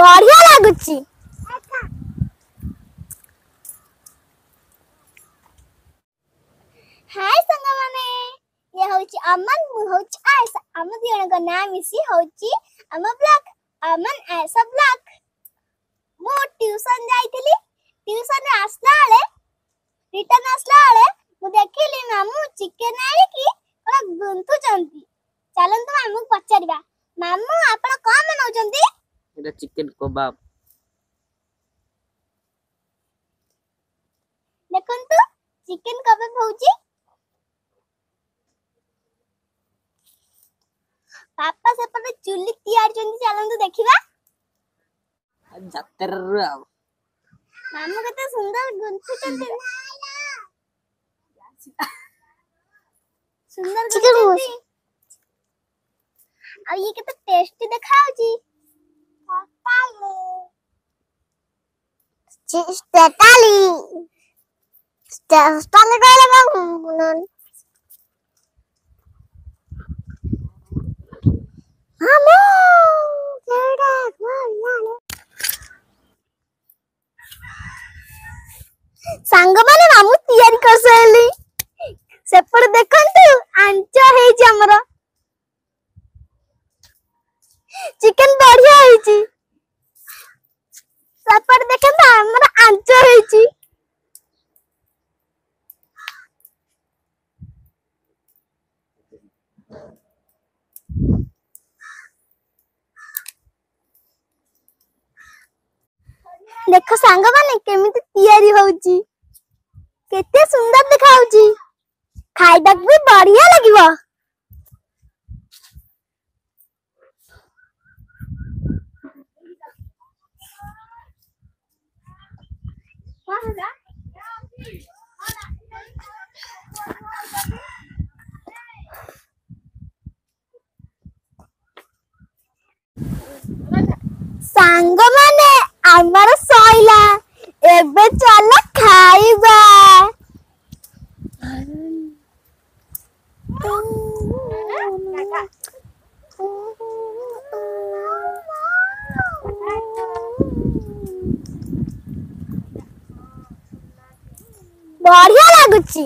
बढ़िया लागुची। हाय संग माने ये होची अमन मु होची आयसा हम दियन का नाम मिसी होची अम ब्लॉक अमन ऐसा ब्लॉक मो ट्यूशन जाईथिली ट्यूशन रे आसला आले रिटर्न आसला आले मु देखिली मामू चिकन आले की ओला गुंतु चंती चलन तो मामू पचारिबा मामू आपण का बनाउ चंती एटा चिकन कबाब देखंतु चिकन कबाब होची पापा से पर चुल्ली तैयार चंदी चलन तो देखिबा जतर मामू कते सुंदर गुंतु चंदी सुंदर गुंतु आ ये कते टेस्टी देखाउची स्टेटाली स्टेटाली कहले बाबू हालो केडा वाले सांग माने मामू तैयारी करसैली सेपड़ देखंतु आंच हेची हमर चिकन बढ़िया हेची सेपड़ देखंतु हमर आंच हेची देखो सांग माने केमिति तैयारी होउची केते सुंदर देखाउची खाइबा भी बढ़िया लागिवो सांग माने आमर सइला एबे चल खाइबा बढ़िया लागुची।